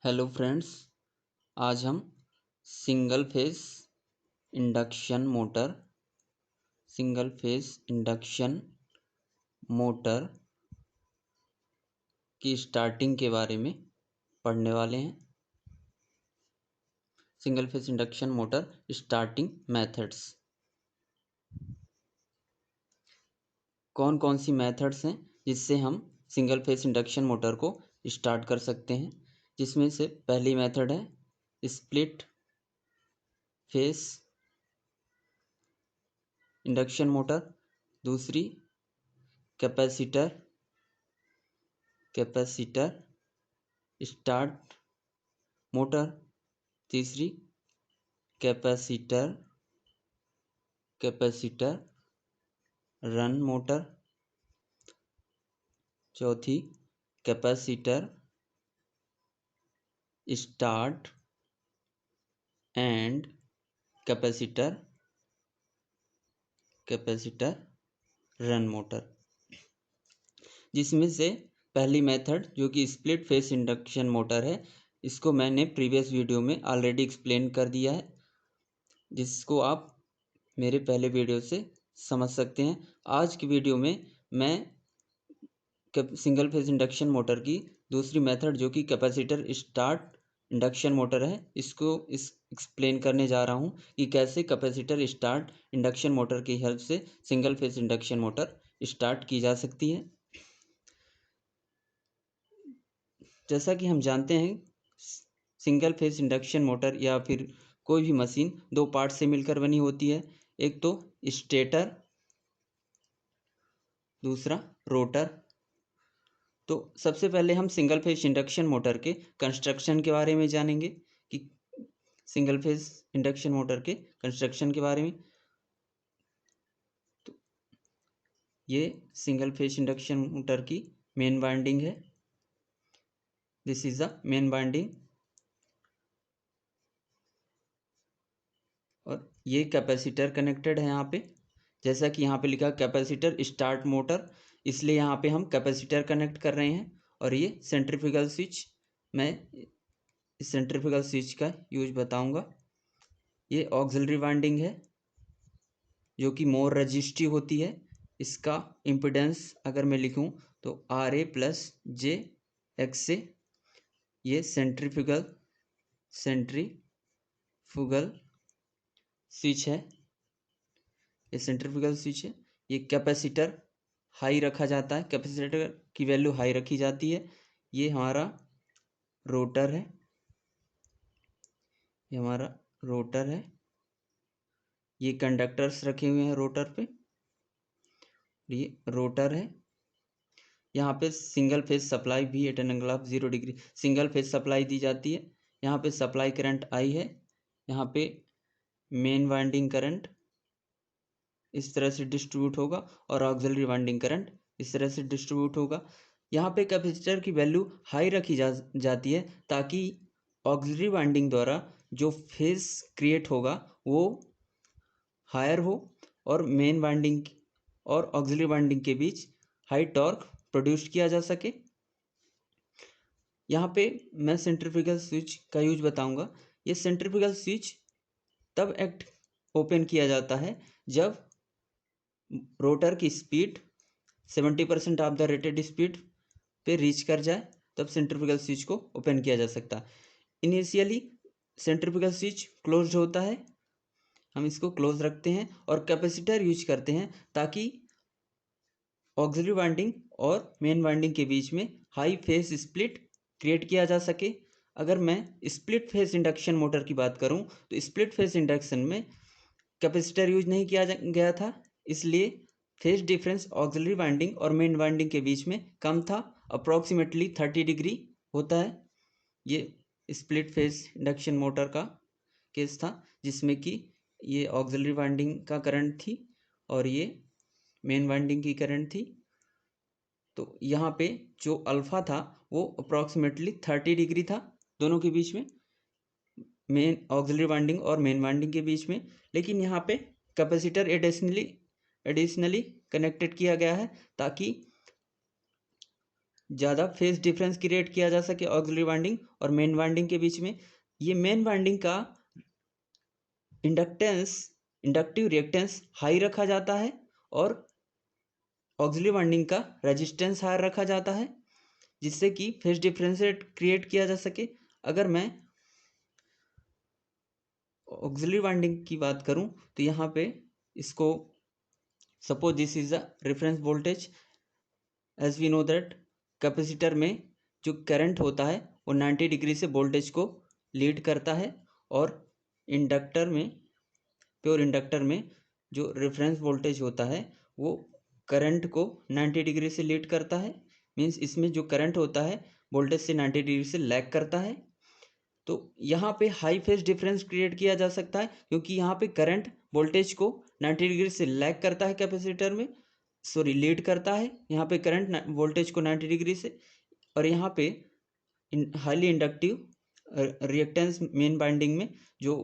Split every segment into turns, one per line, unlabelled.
Hello friends, आज हम single phase induction motor की स्टार्टिंग के बारे में पढ़ने वाले हैं। Single phase induction motor starting methods. कौन कौन सी मेथड्स हैं जिससे हम सिंगल फेस इंडक्शन मोटर को स्टार्ट कर सकते हैं, जिसमें से पहली मेथड है स्प्लिट फेस इंडक्शन मोटर, दूसरी कैपेसिटर स्टार्ट मोटर, तीसरी कैपेसिटर रन मोटर, चौथी capacitor start and capacitor run motor. जिसमें से पहली मेथड जो कि स्प्लिट फेस इंडक्शन मोटर है, इसको मैंने प्रीवियस वीडियो में ऑलरेडी एक्सप्लेन कर दिया है, जिसको आप मेरे पहले वीडियो से समझ सकते हैं। आज की वीडियो में मैं सिंगल फेस इंडक्शन मोटर की दूसरी मेथड जो कि कैपेसिटर स्टार्ट इंडक्शन मोटर है, इसको एक्सप्लेन करने जा रहा हूँ कि कैसे कैपेसिटर स्टार्ट इंडक्शन मोटर की हेल्प से single phase induction motor start की जा सकती है। जैसा कि हम जानते हैं, सिंगल फेस इंडक्शन मोटर या फिर कोई भी मशीन दो पार्ट से मिलकर बनी होती है। एक तो स्टेटर, दूसरा रोटर। तो सबसे पहले हम सिंगल फेस इंडक्शन मोटर के कंस्ट्रक्शन के बारे में जानेंगे कि सिंगल फेस इंडक्शन मोटर के कंस्ट्रक्शन के बारे में। तो ये सिंगल फेस इंडक्शन मोटर की मेन वाइंडिंग है। This is the main winding. और ये कैपेसिटर कनेक्टेड है यहाँ पे, जैसा कि यहाँ पे लिखा कैपेसिटर स्टार्ट मोटर, इसलिए यहाँ पे हम कैपेसिटर कनेक्ट कर रहे हैं। और ये सेंट्रीफ्यूगल स्विच, मैं इस सेंट्रीफ्यूगल स्विच का यूज बताऊंगा। ये ऑक्सिलरी वाइंडिंग है जो कि मोर रजिस्टिव होती है। इसका इम्पिडेंस अगर मैं लिखूं तो RA+J से। ये सेंट्रीफ्यूगल स्विच है। ये सेंट्रीफ्यूगल स्विच है। ये कैपेसिटर हाई रखा जाता है, कैपेसिटर की वैल्यू हाई रखी जाती है। ये हमारा रोटर है, ये हमारा रोटर है। ये कंडक्टर्स रखे हुए हैं रोटर पे, ये रोटर है। यहाँ पे सिंगल फेज सप्लाई भी at an angle of 0 degree single phase supply दी जाती है। यहाँ पे सप्लाई करंट आई है। यहाँ पे मेन वाइंडिंग करंट इस तरह से डिस्ट्रीब्यूट होगा और ऑक्सिलरी वाइंडिंग करंट इस तरह से डिस्ट्रीब्यूट होगा। यहाँ पे कैपेसिटर की वैल्यू हाई रखी जाती है ताकि ऑक्सिलरी वाइंडिंग द्वारा जो फेज क्रिएट होगा वो हायर हो और मेन वाइंडिंग और ऑक्सिलरी वाइंडिंग के बीच हाई टॉर्क प्रोड्यूस किया जा सके। यहाँ पे मैं सेंट्रीफ्यूगल स्विच का यूज बताऊंगा। ये सेंट्रीफ्यूगल स्विच तब ओपन किया जाता है जब रोटर की speed 70% of the rated speed पे रीच कर जाए, तब सेंट्रीफ्यूगल स्विच को ओपन किया जा सकता है। इनिशियली सेंट्रीफ्यूगल स्विच क्लोज्ड होता है, हम इसको क्लोज रखते हैं और कैपेसिटर यूज करते हैं ताकि ऑक्सिलरी वाइंडिंग और मेन वाइंडिंग के बीच में हाई फेज स्प्लिट क्रिएट किया जा सके। अगर मैं स्प्लिट फेज इंडक्शन मोटर की बात करूं तो स्प्लिट फेज इंडक्शन में कैपेसिटर यूज नहीं किया गया था, इसलिए फेज डिफरेंस ऑक्सिलरी वाइंडिंग और मेन वाइंडिंग के बीच में कम था, अप्रॉक्सीमेटली 30 डिग्री होता है। ये स्प्लिट फेज इंडक्शन मोटर का केस था जिसमें कि ये ऑक्सिलरी वाइंडिंग का करंट थी और ये मेन वाइंडिंग की करंट थी। तो यहाँ पे जो अल्फा था वो अप्रॉक्सीमेटली 30 डिग्री था दोनों के बीच में, मेन ऑक्सिलरी वाइंडिंग और मेन वाइंडिंग के बीच में। लेकिन यहाँ पे कैपेसिटर एडिशनली कनेक्टेड किया गया है ताकि ज़्यादा फेज डिफरेंस क्रिएट किया जा सके ऑक्सिलरी वाइंडिंग और मेन वाइंडिंग के बीच में। ये मेन वाइंडिंग का इंडक्टिव रिएक्टेंस हाई रखा जाता है और ऑक्सिलरी वाइंडिंग का रेजिस्टेंस हाई रखा जाता है, जिससे कि फेज डिफरेंशिएट क्रिएट किया जा सके। अगर मैं ऑक्सिलरी वाइंडिंग की बात करूं तो यहाँ पे इसको suppose this is a reference voltage. As we know that capacitor में जो करंट होता है वो 90 डिग्री से वोल्टेज को लीड करता है, और इंडक्टर में, प्योर इंडक्टर में जो रेफरेंस वोल्टेज होता है वो करंट को 90 डिग्री से लीड करता है। मीन्स इसमें जो करंट होता है वोल्टेज से 90 डिग्री से लैग करता है। तो यहाँ पे हाई फेज डिफरेंस क्रिएट किया जा सकता है, क्योंकि यहाँ पे करंट वोल्टेज को 90 डिग्री से लैग करता है कैपेसिटर में, सॉरी लीड करता है यहाँ पे करंट वोल्टेज को 90 डिग्री से। और यहाँ पे highly inductive reactance main binding में जो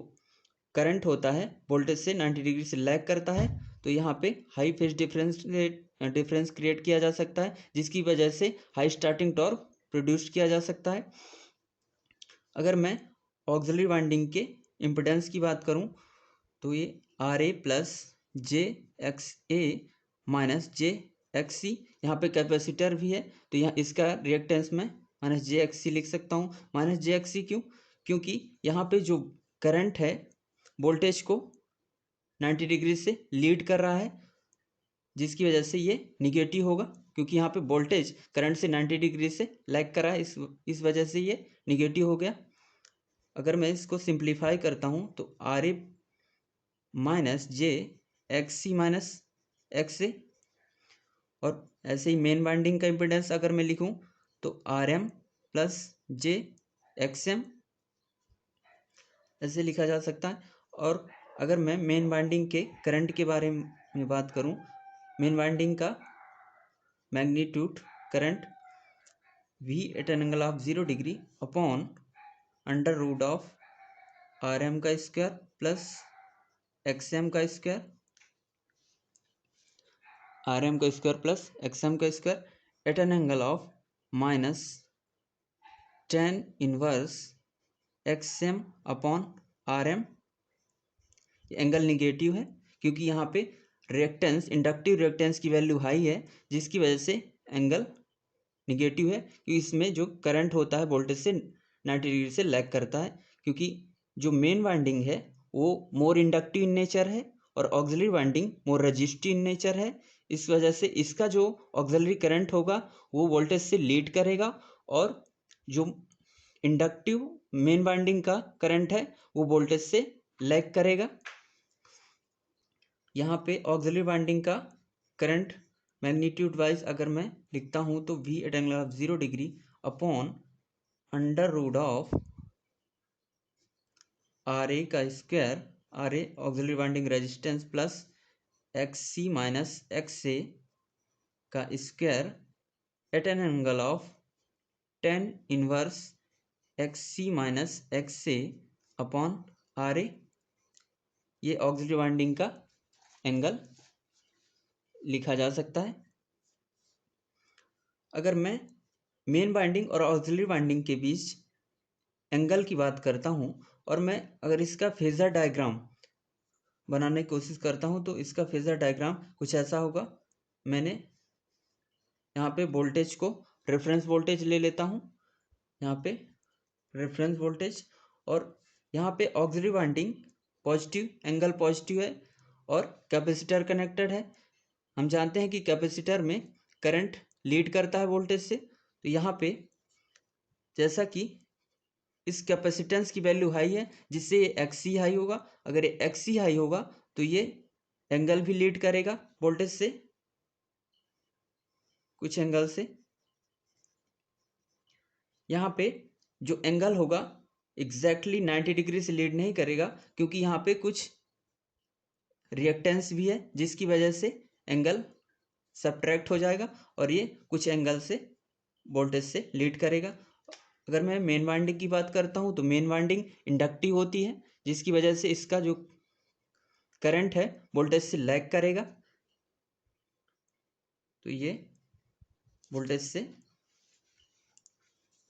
करंट होता है वोल्टेज से 90 डिग्री से लैग करता है, तो यहाँ पे हाई फेज डिफरेंस क्रिएट किया जा सकता है, जिसकी वजह से हाई स्टार्टिंग टॉर्क प्रोड्यूस किया जा सकता है। अगर मैं ऑक्सिलरी वाइंडिंग के इम्पिडेंस की बात करूं तो ये R A plus J X A minus J X C, यहाँ पे कैपेसिटर भी है तो यहाँ इसका रिएक्टेंस में माइनस जे एक्स सी लिख सकता हूँ। माइनस जे एक्स सी क्यों? क्योंकि यहाँ पे जो करंट है वोल्टेज को 90 डिग्री से लीड कर रहा है, जिसकी वजह से ये निगेटिव होगा, क्योंकि यहाँ पे वोल्टेज करंट से 90 डिग्री से लैग कर रहा है, इस वजह से ये निगेटिव हो गया। अगर मैं इसको सिंप्लीफाई करता हूँ तो R A minus J X C minus X A, और ऐसे ही मेन बाइंडिंग का इम्पिडेंस अगर मैं लिखूँ तो R M plus J X M ऐसे लिखा जा सकता है। और अगर मैं मेन बाइंडिंग के करंट के बारे में बात करूँ, मेन बाइंडिंग का magnitude current V at an angle of 0 degree upon under root of R M का स्क्वायर प्लस एक्स एम का स्क्वायर, आर एम का स्क्वायर प्लस एक्स एम का square at an angle of minus tan inverse X M upon R M. Angle negative है क्योंकि यहाँ पे reactance, inductive reactance की value high है, जिसकी वजह से एंगल निगेटिव है, क्योंकि इसमें जो करंट होता है वोल्टेज से 90 डिग्री से लैग करता है। क्योंकि जो मेन वाइंडिंग है वो मोर इंडक्टिव इन नेचर है और auxiliary winding more resistive in nature है। इस वजह से इसका जो ऑक्सिलरी करंट होगा वो वोल्टेज से लीड करेगा, और जो इंडक्टिव मेन वाइंडिंग का करंट है वो वोल्टेज से लैग करेगा। यहाँ पे ऑक्सिलरी वाइंडिंग का करंट मैग्नीट्यूड वाइज अगर मैं लिखता हूँ तो V at angle of 0 degree upon under root of R A का square, R A auxiliary winding resistance plus X C minus X A का square at an angle of tan inverse X C minus X A upon R A. ये auxiliary winding का angle लिखा जा सकता है। अगर मैं मेन वाइंडिंग और ऑक्सिलरी वाइंडिंग के बीच एंगल की बात करता हूँ और मैं अगर इसका फेजर डायग्राम बनाने की कोशिश करता हूँ तो इसका फेजर डायग्राम कुछ ऐसा होगा। मैंने यहाँ पे वोल्टेज को रेफरेंस वोल्टेज ले लेता हूँ, यहाँ पे रेफरेंस वोल्टेज, और यहाँ पे auxiliary winding positive, angle positive है और कैपेसिटर कनेक्टेड है। हम जानते हैं कि कैपेसिटर में करंट लीड करता है वोल्टेज से, तो यहाँ पे जैसा कि इस कैपेसिटेंस की वैल्यू हाई है जिससे ये एक्सी हाई होगा। अगर ये एक्सी हाई होगा तो ये एंगल भी लीड करेगा वोल्टेज से कुछ एंगल से। यहाँ पे जो एंगल होगा एग्जैक्टली 90 डिग्री से लीड नहीं करेगा, क्योंकि यहाँ पे कुछ रिएक्टेंस भी है जिसकी वजह से एंगल सब्ट्रैक्ट हो जाएगा और ये कुछ एंगल से वोल्टेज से लीड करेगा। अगर मैं मेन वाइंडिंग की बात करता हूँ तो मेन वाइंडिंग इंडक्टिव होती है, जिसकी वजह से इसका जो करंट है वोल्टेज से लैग करेगा, तो ये वोल्टेज से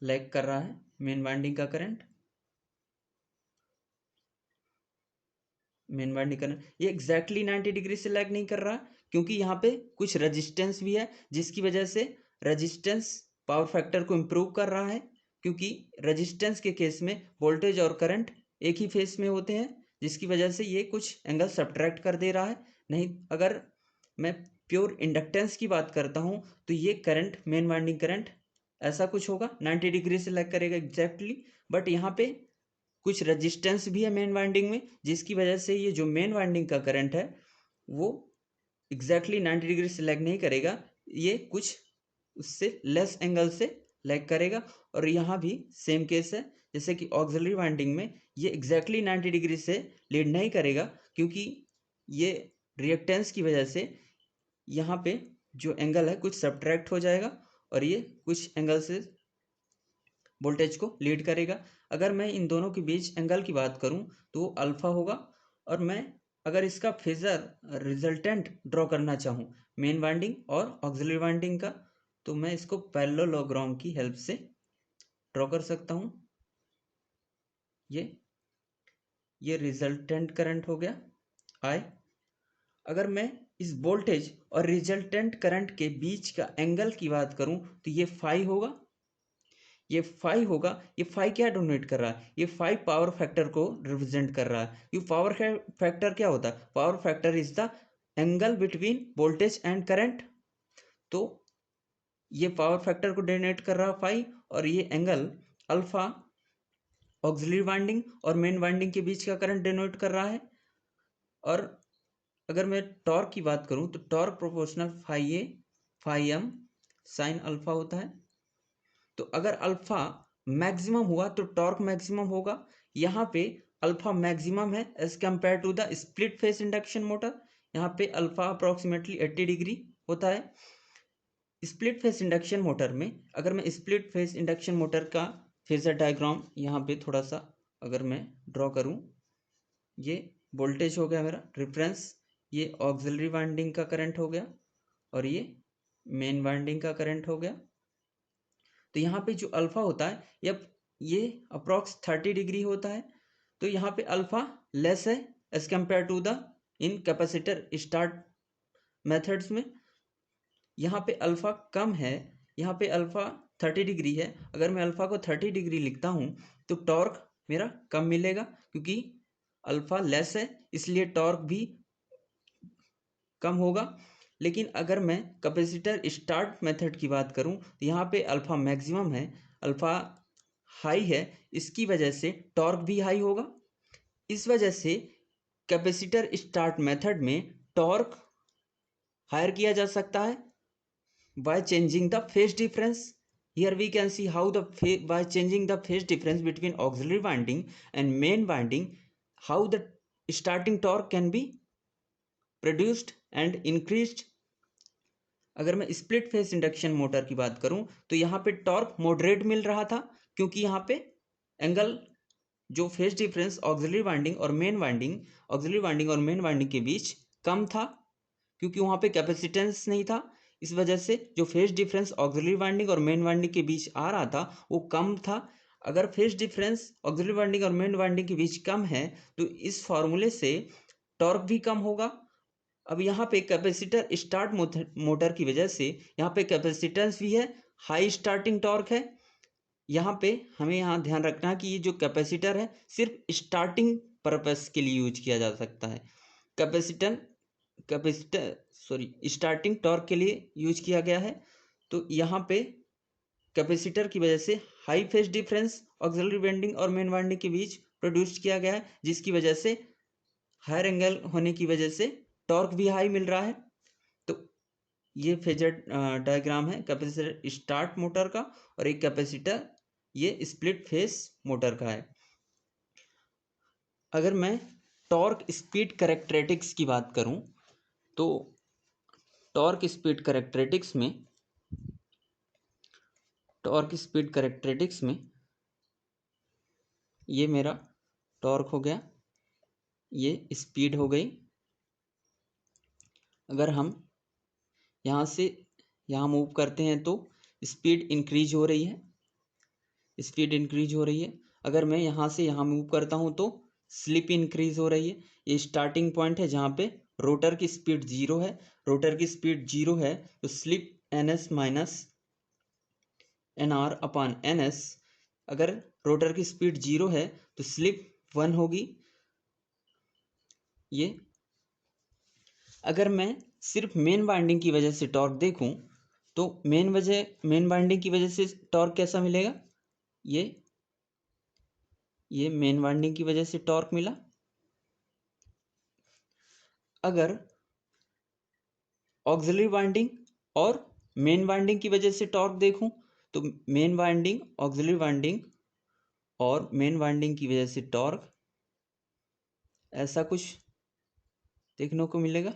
लैग कर रहा है मेन वाइंडिंग का करंट, मेन वाइंडिंग करंट ये एग्जैक्टली 90 डिग्री से लैग नहीं कर रहा, क्योंकि यहाँ पे कुछ रेजिस्टेंस भी है, जिसकी वजह से रेजिस्टेंस पावर फैक्टर को इम्प्रूव कर रहा है, क्योंकि रेजिस्टेंस के केस में वोल्टेज और करंट एक ही फेस में होते हैं, जिसकी वजह से ये कुछ एंगल सब्ट्रैक्ट कर दे रहा है। नहीं, अगर मैं प्योर इंडक्टेंस की बात करता हूँ तो ये करंट, मेन वाइंडिंग करंट ऐसा कुछ होगा, 90 डिग्री से लैग करेगा एग्जैक्टली। बट यहाँ पे कुछ रेजिस्टेंस भी है मेन वाइंडिंग में, जिसकी वजह से ये जो मेन वाइंडिंग का करंट है वो एग्जैक्टली 90 डिग्री से लैग नहीं करेगा, ये कुछ उससे लेस एंगल से लैग करेगा। और यहाँ भी सेम केस है, जैसे कि ऑक्सिलरी वाइंडिंग में ये एग्जैक्टली 90 डिग्री से लीड नहीं करेगा, क्योंकि ये रिएक्टेंस की वजह से यहाँ पे जो एंगल है कुछ सब्ट्रैक्ट हो जाएगा और ये कुछ एंगल से वोल्टेज को लीड करेगा। अगर मैं इन दोनों के बीच एंगल की बात करूं तो वो अल्फा होगा। और मैं अगर इसका फेजर रिजल्टेंट ड्रॉ करना चाहूं मेन वाइंडिंग और ऑक्सिलरी वाइंडिंग का, तो मैं इसको पैरेललोग्राम की हेल्प से ड्रॉ कर सकता हूं। ये रिजल्टेंट करंट हो गया आई। अगर मैं इस वोल्टेज और रिजल्टेंट करंट के बीच का एंगल की बात करूं तो ये फाई होगा, ये फाई होगा। ये फाई क्या डोनेट कर रहा है, ये फाई पावर फैक्टर को रिप्रेजेंट कर रहा है। ये पावर फैक्टर क्या होता है, power factor is the angle between voltage and current. तो ये पावर फैक्टर को डोनेट कर रहा है फाई, और ये एंगल अल्फा ऑक्सिलरी वाइंडिंग और मेन वाइंडिंग के बीच का करंट डोनेट कर रहा है। और अगर मैं टॉर्क की बात करूं तो टॉर्क प्रोपोर्शनल फाई ए फाई एम साइन अल्फा होता है। तो अगर अल्फा मैक्सिमम हुआ तो टॉर्क मैक्सिमम होगा। यहाँ पे अल्फा मैक्सिमम है as compare to the split phase induction motor. यहाँ पे अल्फा अप्रोक्सीमेटली 80 डिग्री होता है। स्प्लिट फेस इंडक्शन मोटर में अगर मैं स्प्लिट फेस इंडक्शन मोटर का फेजर डायग्राम यहाँ पे थोड़ा सा अगर मैं ड्रॉ करूँ, ये वोल्टेज हो गया मेरा रेफरेंस, ये ऑक्सिलरी वाइंडिंग का करंट हो गया और ये मेन वाइंडिंग का करंट हो गया। तो यहाँ पे जो अल्फा होता है ये अप्रॉक्स 30 डिग्री होता है। तो यहाँ पे अल्फा लेस है as compare to the in capacitor start methods में। यहाँ पे अल्फा कम है, यहाँ पे अल्फा 30 डिग्री है। अगर मैं अल्फा को 30 डिग्री लिखता हूँ तो टॉर्क मेरा कम मिलेगा, क्योंकि अल्फा लेस है इसलिए टॉर्क भी कम होगा। लेकिन अगर मैं कैपेसिटर स्टार्ट मेथड की बात करूं तो यहाँ पे अल्फा मैक्सिमम है, अल्फा हाई है, इसकी वजह से टॉर्क भी हाई होगा। इस वजह से कैपेसिटर स्टार्ट मेथड में टॉर्क हायर किया जा सकता है by changing the phase difference. Here we can see how by changing the phase difference between auxiliary winding and main winding, how the starting torque can be produced and increased. अगर मैं split phase induction motor की बात करूं तो यहाँ पे torque moderate मिल रहा था, क्योंकि यहाँ पे एंगल जो फेस डिफरेंस ऑक्सिलरी वाइंडिंग और मेन वाइंडिंग, ऑक्सिलरी वाइंडिंग और मेन वाइंडिंग के बीच कम था, क्योंकि वहाँ पे कैपेसिटेंस नहीं था। इस वजह से जो फेस डिफरेंस ऑक्सिलरी वाइंडिंग और मेन वाइंडिंग के बीच आ रहा था वो कम था। अगर फेस डिफरेंस ऑक्सिलरी वाइंडिंग और मेन वाइंडिंग के बीच कम है तो इस फॉर्मूले से टॉर्क भी कम होगा। अब यहाँ पे कैपेसिटर स्टार्ट मोटर की वजह से यहाँ पे कैपेसिटेंस भी है, हाई स्टार्टिंग टॉर्क है। यहाँ पे हमें यहाँ ध्यान रखना है कि ये जो कैपेसिटर है सिर्फ स्टार्टिंग पर्पस के लिए यूज किया जा सकता है। कैपेसिटर स्टार्टिंग टॉर्क के लिए यूज किया गया है। तो यहाँ पे कैपेसिटर की वजह से high phase difference auxiliary winding और मेन वाइंडिंग के बीच प्रोड्यूस किया गया है, जिसकी वजह से हायर एंगल होने की वजह से टॉर्क भी हाई मिल रहा है। तो ये फेजर डायग्राम है कैपेसिटर स्टार्ट मोटर का, और एक कैपेसिटर ये स्प्लिट फेस मोटर का है। अगर मैं टॉर्क स्पीड कैरेक्टरिस्टिक्स की बात करूं तो टॉर्क स्पीड कैरेक्टरिस्टिक्स में ये मेरा टॉर्क हो गया, ये स्पीड हो गई। अगर हम यहाँ से यहाँ मूव करते हैं तो स्पीड इंक्रीज हो रही है, स्पीड इंक्रीज हो रही है। अगर मैं यहाँ से यहाँ मूव करता हूँ तो स्लिप इंक्रीज हो रही है। ये स्टार्टिंग पॉइंट है जहाँ पे रोटर की स्पीड 0 है। रोटर की स्पीड 0 है तो स्लिप NS माइनस NR अपान NS। अगर रोटर की स्पीड 0 है तो स्लिप 1 होगी। ये अगर मैं सिर्फ मेन वाइंडिंग की वजह से टॉर्क देखूं तो मेन वाइंडिंग की वजह से टॉर्क कैसा मिलेगा? ये मेन वाइंडिंग की वजह से टॉर्क मिला। अगर ऑक्सिलरी वाइंडिंग और मेन वाइंडिंग की वजह से टॉर्क देखूं तो मेन वाइंडिंग, ऑक्सिलरी वाइंडिंग और मेन वाइंडिंग की वजह से टॉर्क ऐसा कुछ देखने को मिलेगा।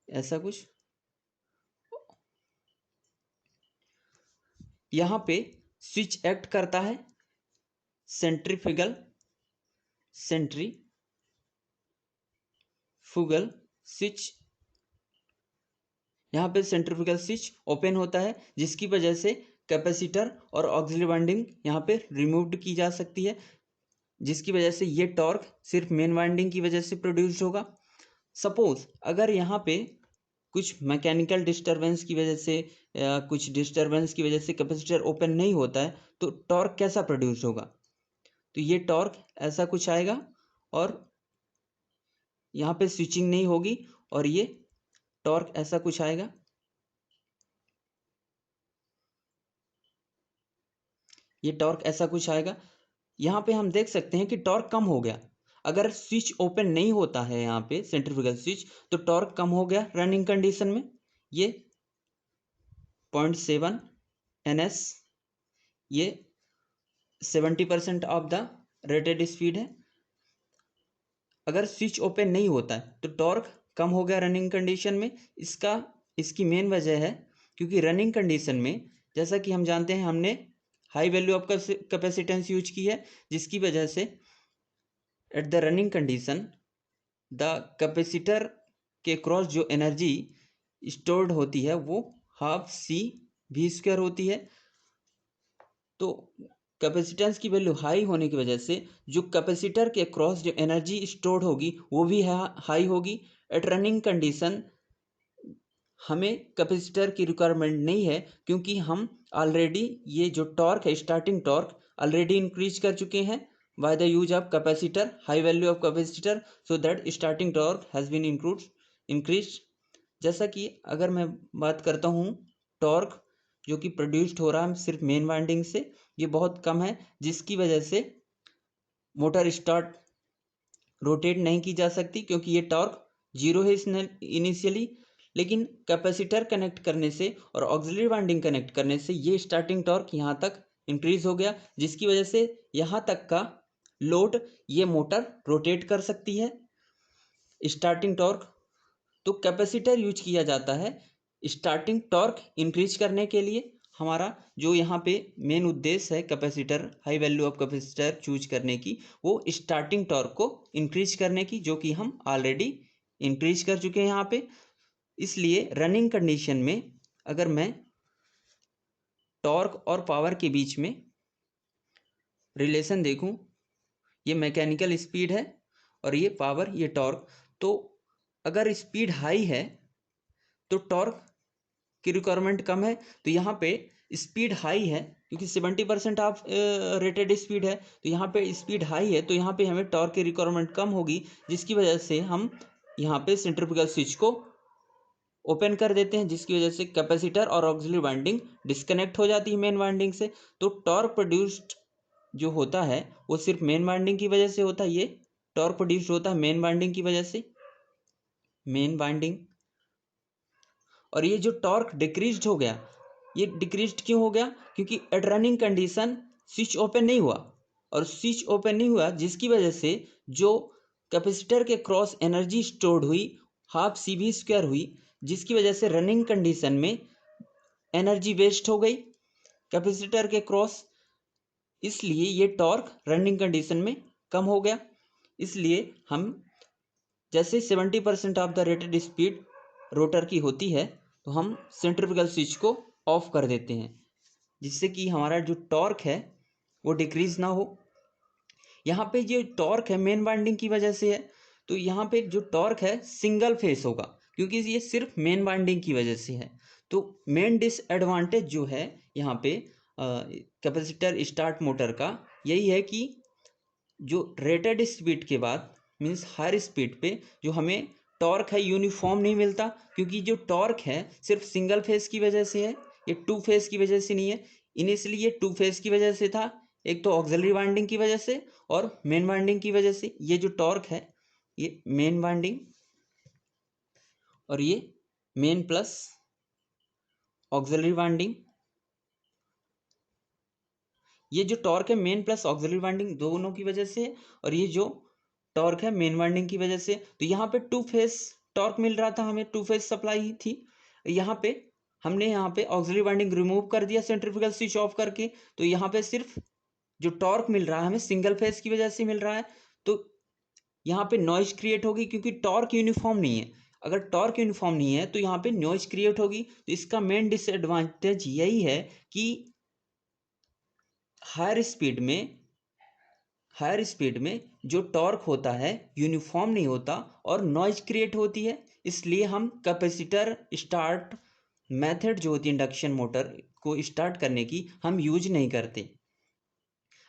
ऐसा कुछ यहाँ पे स्विच एक्ट करता है सेंट्रीफ्यूगल स्विच। यहाँ पे सेंट्रीफ्यूगल स्विच ओपन होता है जिसकी वजह से कैपेसिटर और ऑक्सिलरी वाइंडिंग यहाँ पे रिमूव्ड की जा सकती है, जिसकी वजह से ये टॉर्क सिर्फ मेन वाइंडिंग की वजह से प्रोड्यूस होगा। सपोज अगर यहाँ पे कुछ मैकेनिकल डिस्टरबेंस की वजह से या कुछ डिस्टरबेंस की वजह से कैपेसिटर ओपन नहीं होता है तो टॉर्क कैसा प्रोड्यूस होगा? तो ये टॉर्क ऐसा कुछ आएगा और यहाँ पे स्विचिंग नहीं होगी और ये टॉर्क ऐसा कुछ आएगा। ये टॉर्क ऐसा कुछ आएगा। यहाँ पे हम देख सकते हैं कि टॉर्क कम हो गया। अगर स्विच ओपन नहीं होता है यहाँ पे सेंट्रीफ्यूगल स्विच तो टॉर्क कम हो गया रनिंग कंडीशन में। ये 0.7 NS, ये 70% ऑफ द रेटेड स्पीड है। अगर स्विच ओपन नहीं होता है तो टॉर्क कम हो गया रनिंग कंडीशन में। इसकी मेन वजह है क्योंकि रनिंग कंडीशन में जैसा कि हम जानते हैं हमने high value of capacitance use की है, जिसकी वजह से at the running condition the capacitor के क्रॉस जो एनर्जी स्टोर्ड होती है वो हाफ CV² होती है। तो कैपेसिटेंस की वैल्यू हाई होने की वजह से जो कैपेसिटर के क्रॉस जो एनर्जी स्टोर्ड होगी वो भी हाई होगी। एट रनिंग कंडीशन हमें कैपेसिटर की रिक्वायरमेंट नहीं है क्योंकि हम ऑलरेडी ये जो टॉर्क है स्टार्टिंग टॉर्क ऑलरेडी इंक्रीज कर चुके हैं by the use of capacitor, high value of capacitor, so that starting torque has been increase. जैसा कि अगर मैं बात करता हूँ टॉर्क जो कि प्रोड्यूस्ड हो रहा है सिर्फ मेन वाइंडिंग से, ये बहुत कम है जिसकी वजह से मोटर स्टार्ट रोटेट नहीं की जा सकती क्योंकि ये टॉर्क 0 है इनिशियली। लेकिन कैपेसिटर कनेक्ट करने से और ऑक्सिलरी वाइंडिंग कनेक्ट करने से ये स्टार्टिंग टॉर्क यहाँ तक इंक्रीज हो गया, जिसकी वजह से यहाँ तक का लोड ये मोटर रोटेट कर सकती है। स्टार्टिंग टॉर्क तो कैपेसिटर यूज किया जाता है स्टार्टिंग टॉर्क इंक्रीज करने के लिए। हमारा जो यहाँ पे मेन उद्देश्य है capacitor, high value of capacitor choose करने की, वो स्टार्टिंग टॉर्क को इंक्रीज करने की, जो कि हम ऑलरेडी इंक्रीज कर चुके हैं यहाँ पे। इसलिए रनिंग कंडीशन में अगर मैं टॉर्क और पावर के बीच में रिलेशन देखूं, ये मैकेनिकल स्पीड है और ये पावर, ये टॉर्क। तो अगर स्पीड हाई है तो टॉर्क की रिक्वायरमेंट कम है। तो यहाँ पे स्पीड हाई है क्योंकि 70% ऑफ रेटेड स्पीड है, तो यहाँ पे स्पीड हाई है तो यहाँ पे हमें टॉर्क की रिक्वायरमेंट कम होगी, जिसकी वजह से हम यहाँ पे सेंट्रीफ्यूगल स्विच को ओपन कर देते हैं, जिसकी वजह से कैपेसिटर और ऑक्सिलरी वाइंडिंग डिस्कनेक्ट हो जाती है मेन वाइंडिंग से। तो टॉर्क प्रोड्यूस्ड जो होता है वो सिर्फ मेन वाइंडिंग की वजह से होता है। ये टॉर्क प्रोड्यूस्ड होता है मेन वाइंडिंग की वजह से, मेन वाइंडिंग। और ये जो टॉर्क डिक्रीज्ड हो गया, ये डिक्रीज्ड क्यों हो गया? क्योंकि at running condition switch open नहीं हुआ, और स्विच ओपन नहीं हुआ जिसकी वजह से जो कैपेसिटर के क्रॉस एनर्जी स्टोर्ड हुई हाफ CV² हुई, जिसकी वजह से रनिंग कंडीशन में एनर्जी वेस्ट हो गई कैपेसिटर के क्रॉस। इसलिए ये टॉर्क रनिंग कंडीशन में कम हो गया। इसलिए हम जैसे 70% of the rated speed rotor की होती है तो हम सेंट्रीफ्यूगल स्विच को ऑफ कर देते हैं। जिससे कि हमारा जो टॉर्क है वो डिक्रीज ना हो। यहाँ पे जो टॉर्क है मेन वाइंडिंग की वजह से है, तो यहाँ पे जो टॉर्क है सिंगल फेस होगा, क्योंकि ये सिर्फ मेन वाइंडिंग की वजह से है। तो मेन डिसएडवांटेज जो है यहाँ पे कैपेसिटर स्टार्ट मोटर का यही है कि जो रेटेड स्पीड के बाद मीन्स हायर स्पीड पे जो हमें टॉर्क है यूनिफॉर्म नहीं मिलता, क्योंकि जो टॉर्क है सिर्फ सिंगल फेस की वजह से है, ये टू फेस की वजह से नहीं है। इनिशियली ये टू फेस की वजह से था, एक तो ऑक्सिलरी वाइंडिंग की वजह से और मेन वाइंडिंग की वजह से। ये जो टॉर्क है ये मेन वाइंडिंग और ये मेन प्लस ऑक्सिलरी वाइंडिंग, ये जो टॉर्क है मेन प्लस ऑक्सिलरी वाइंडिंग दोनों की वजह से, और ये जो टॉर्क है मेन वाइंडिंग की वजह से। तो यहाँ पे टू फेस टॉर्क मिल रहा था हमें, टू फेस सप्लाई ही थी। यहाँ पे हमने यहाँ पे ऑक्सिलरी वाइंडिंग रिमूव कर दिया सेंट्रीफ्यूगल स्विच ऑफ करके, तो यहाँ पे सिर्फ जो टॉर्क मिल रहा है हमें सिंगल फेस की वजह से मिल रहा है। तो यहाँ पे नॉइज क्रिएट होगी, क्योंकि टॉर्क यूनिफॉर्म नहीं है। अगर टॉर्क यूनिफॉर्म नहीं है तो यहाँ पे नॉइज क्रिएट होगी। तो इसका मेन डिसएडवांटेज यही है कि हायर स्पीड में जो टॉर्क होता है यूनिफॉर्म नहीं होता और नॉइज क्रिएट होती है। इसलिए हम कैपेसिटर स्टार्ट मेथड जो होती है इंडक्शन मोटर को स्टार्ट करने की हम यूज नहीं करते।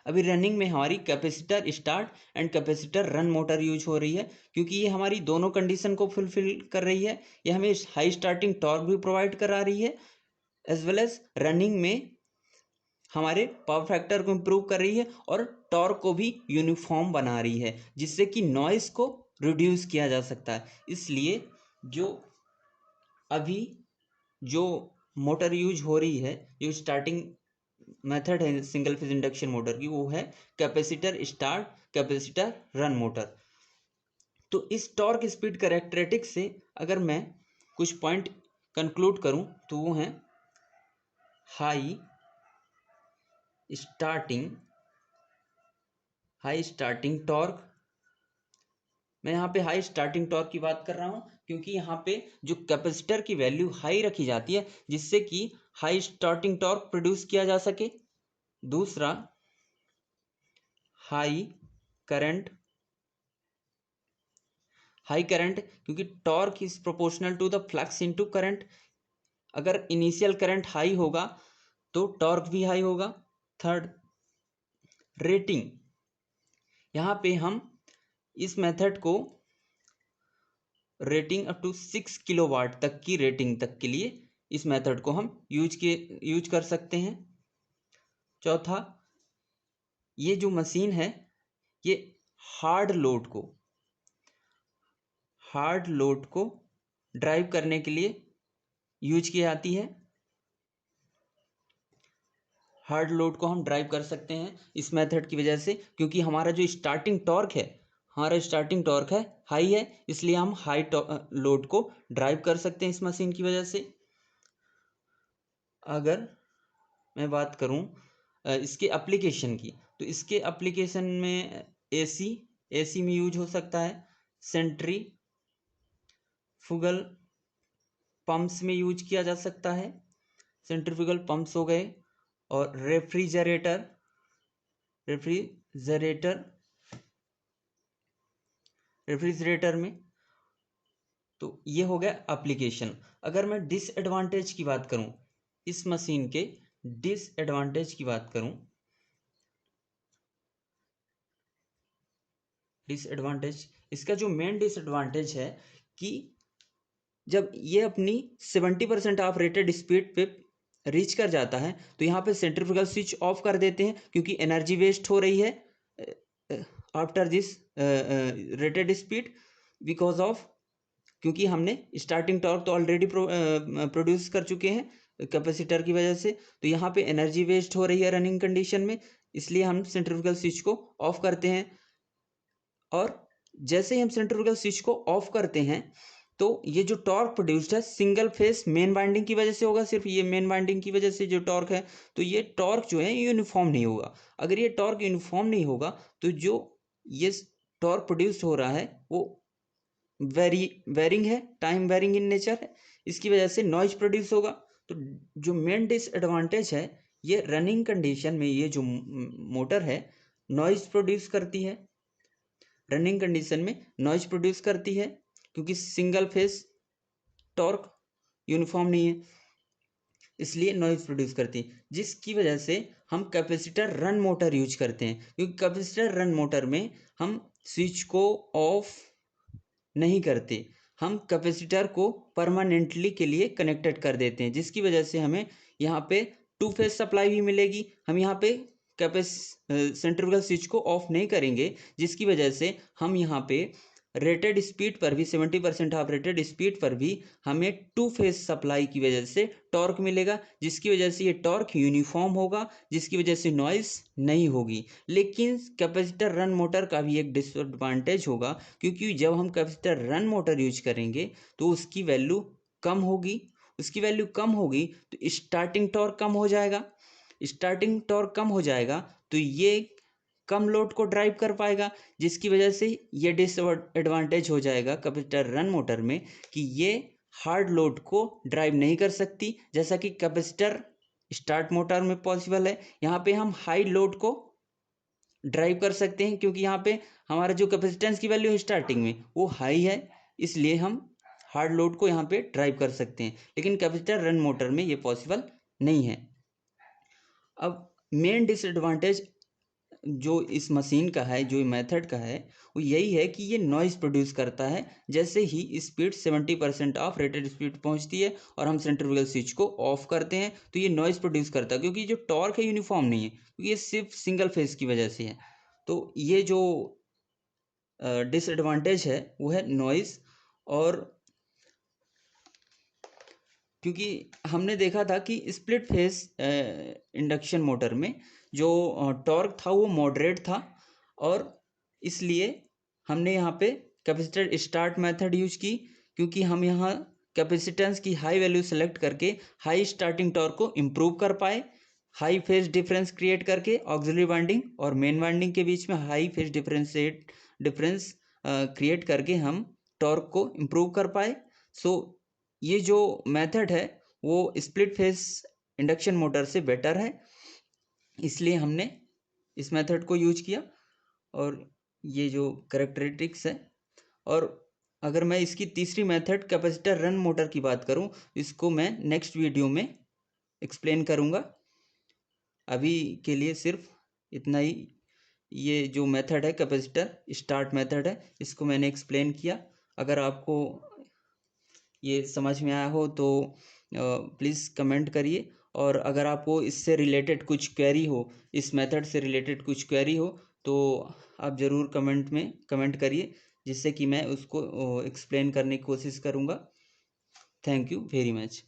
अभी रनिंग में हमारी capacitor start and capacitor run motor use हो रही है, क्योंकि ये हमारी दोनों कंडीशन को फुलफिल कर रही है। ये हमें हाई स्टार्टिंग टॉर्क भी प्रोवाइड करा रही है, एज वेल एज रनिंग में हमारे पावर फैक्टर को इम्प्रूव कर रही है और टॉर्क को भी यूनिफॉर्म बना रही है, जिससे कि नॉइस को रिड्यूस किया जा सकता है। इसलिए जो अभी जो मोटर यूज हो रही है, जो स्टार्टिंग मेथड है सिंगल फेज इंडक्शन मोटर की, वो है capacitor start capacitor run motor. तो इस टॉर्क स्पीड कैरेक्टरिस्टिक्स से अगर मैं कुछ पॉइंट कंक्लूड करूं तो वो हैं हाई स्टार्टिंग टॉर्क। मैं यहाँ पे हाई स्टार्टिंग टॉर्क की बात कर रहा हूँ, क्योंकि यहाँ पे जो कैपेसिटर की वैल्यू हाई रखी जाती है, जिससे कि हाई स्टार्टिंग टॉर्क प्रोड्यूस किया जा सके। दूसरा, हाई करंट क्योंकि torque is proportional to the flux into current. अगर इनिशियल करंट हाई होगा तो टॉर्क भी हाई होगा। Third, rating. यहाँ पे हम इस मेथड को रेटिंग अप टू 6 किलोवाट तक की रेटिंग तक के लिए इस मेथड को हम यूज कर सकते हैं। चौथा, ये जो मशीन है ये हार्ड लोड को ड्राइव करने के लिए यूज की जाती है। हार्ड लोड को हम ड्राइव कर सकते हैं इस मेथड की वजह से, क्योंकि हमारा जो स्टार्टिंग टॉर्क है हाई है, इसलिए हम हाई लोड को ड्राइव कर सकते हैं इस मशीन की वजह से। अगर मैं बात करूं इसके एप्लीकेशन की, तो इसके एप्लीकेशन में एसी में यूज हो सकता है, सेंट्रीफ्यूगल पंप्स में यूज किया जा सकता है, सेंट्रीफ्यूगल पंप्स हो गए, और रेफ्रिजरेटर में। तो ये हो गया एप्लीकेशन। अगर मैं डिसएडवांटेज की बात करूं, इस मशीन के डिसएडवांटेज की बात करूं, इसका जो मेन डिसएडवांटेज है कि जब ये अपनी 70% ऑफ रेटेड स्पीड पे रीच कर जाता है, तो यहाँ पे सेंट्रीफ्यूगल स्विच ऑफ कर देते हैं, क्योंकि एनर्जी वेस्ट हो रही है after this rated speed, because of क्योंकि हमने स्टार्टिंग टॉर्क तो ऑलरेडी प्रोड्यूस कर चुके हैं कैपेसिटर की वजह से। तो यहाँ पे एनर्जी वेस्ट हो रही है रनिंग कंडीशन में, इसलिए हम सेंट्रीफ्यूगल स्विच को ऑफ करते हैं। और जैसे ही हम सेंट्रीफ्यूगल स्विच को ऑफ करते हैं, तो ये जो टॉर्क प्रोड्यूस्ड है सिंगल फेस मेन वाइंडिंग की वजह से होगा, सिर्फ ये मेन वाइंडिंग की वजह से जो टॉर्क है, तो ये टॉर्क जो है यूनिफॉर्म नहीं होगा। अगर ये टॉर्क यूनिफॉर्म नहीं होगा तो जो ये टॉर्क प्रोड्यूस हो रहा है वो वेरिंग है, टाइम वेरिंग इन नेचर है, इसकी वजह से नॉइज प्रोड्यूस होगा। तो जो मेन डिसएडवांटेज है ये रनिंग कंडीशन में ये जो मोटर है नॉइज प्रोड्यूस करती है, रनिंग कंडीशन में नॉइज प्रोड्यूस करती है क्योंकि सिंगल फेस टॉर्क यूनिफॉर्म नहीं है, इसलिए नॉइज प्रोड्यूस करती है, जिसकी वजह से हम कैपेसिटर रन मोटर यूज करते हैं, क्योंकि कैपेसिटर रन मोटर में हम स्विच को ऑफ नहीं करते, हम कैपेसिटर को परमानेंटली के लिए कनेक्टेड कर देते हैं, जिसकी वजह से हमें यहाँ पे टू फेज सप्लाई भी मिलेगी। हम यहाँ पे सेंट्रीफ्यूगल स्विच को ऑफ नहीं करेंगे, जिसकी वजह से हम यहाँ पे रेटेड स्पीड पर भी 70% ऑफ रेटेड स्पीड पर भी हमें टू फेज सप्लाई की वजह से टॉर्क मिलेगा, जिसकी वजह से ये टॉर्क यूनिफॉर्म होगा, जिसकी वजह से नॉइस नहीं होगी। लेकिन कैपेसिटर रन मोटर का भी एक डिसएडवांटेज होगा, क्योंकि जब हम कैपेसिटर रन मोटर यूज करेंगे तो उसकी वैल्यू कम होगी, उसकी वैल्यू कम होगी तो स्टार्टिंग टॉर्क कम हो जाएगा, स्टार्टिंग टॉर्क कम हो जाएगा तो ये कम लोड को ड्राइव कर पाएगा, जिसकी वजह से ये डिसएडवांटेज हो जाएगा कैपेसिटर रन मोटर में कि ये हार्ड लोड को ड्राइव नहीं कर सकती, जैसा कि कैपेसिटर स्टार्ट मोटर में पॉसिबल है। यहाँ पे हम हाई लोड को ड्राइव कर सकते हैं, क्योंकि यहाँ पे हमारा जो कैपेसिटेंस की वैल्यू है स्टार्टिंग में वो हाई है, इसलिए हम हार्ड लोड को यहाँ पे ड्राइव कर सकते हैं, लेकिन कैपेसिटर रन मोटर में ये पॉसिबल नहीं है। अब मेन डिसएडवांटेज जो इस मशीन का है, जो मेथड का है, वो यही है कि ये नॉइज़ प्रोड्यूस करता है जैसे ही स्पीड 70% ऑफ रेटेड स्पीड पहुंचती है और हम सेंट्रीफ्यूगल स्विच को ऑफ करते हैं तो ये नॉइज़ प्रोड्यूस करता है, क्योंकि जो टॉर्क है यूनिफॉर्म नहीं है, क्योंकि ये सिर्फ सिंगल फेज की वजह से है। तो ये जो डिसएडवांटेज है वो है नॉइज़। और क्योंकि हमने देखा था कि स्प्लिट फेस इंडक्शन मोटर में जो टॉर्क था वो मॉडरेट था, और इसलिए हमने यहाँ पे कैपेसिटर स्टार्ट मेथड यूज की, क्योंकि हम यहाँ कैपेसिटेंस की हाई वैल्यू सेलेक्ट करके हाई स्टार्टिंग टॉर्क को इम्प्रूव कर पाए, हाई फेज डिफरेंस क्रिएट करके ऑक्सिलरी वाइंडिंग और मेन वाइंडिंग के बीच में हाई फेज डिफरेंस क्रिएट करके हम टॉर्क को इम्प्रूव कर पाए। सो ये जो मेथड है वो स्प्लिट फेस इंडक्शन मोटर से बेटर है, इसलिए हमने इस मेथड को यूज किया। और ये जो कैरेक्टरिस्टिक्स है, और अगर मैं इसकी तीसरी मेथड कैपेसिटर रन मोटर की बात करूं, इसको मैं नेक्स्ट वीडियो में एक्सप्लेन करूंगा। अभी के लिए सिर्फ इतना ही। ये जो मेथड है कैपेसिटर स्टार्ट मेथड है, इसको मैंने एक्सप्लेन किया। अगर आपको ये समझ में आया हो तो प्लीज़ कमेंट करिए, और अगर आपको इससे रिलेटेड कुछ क्वेरी हो, इस मेथड से रिलेटेड कुछ क्वेरी हो, तो आप ज़रूर कमेंट में कमेंट करिए, जिससे कि मैं उसको एक्सप्लेन करने की कोशिश करूँगा। Thank you very much.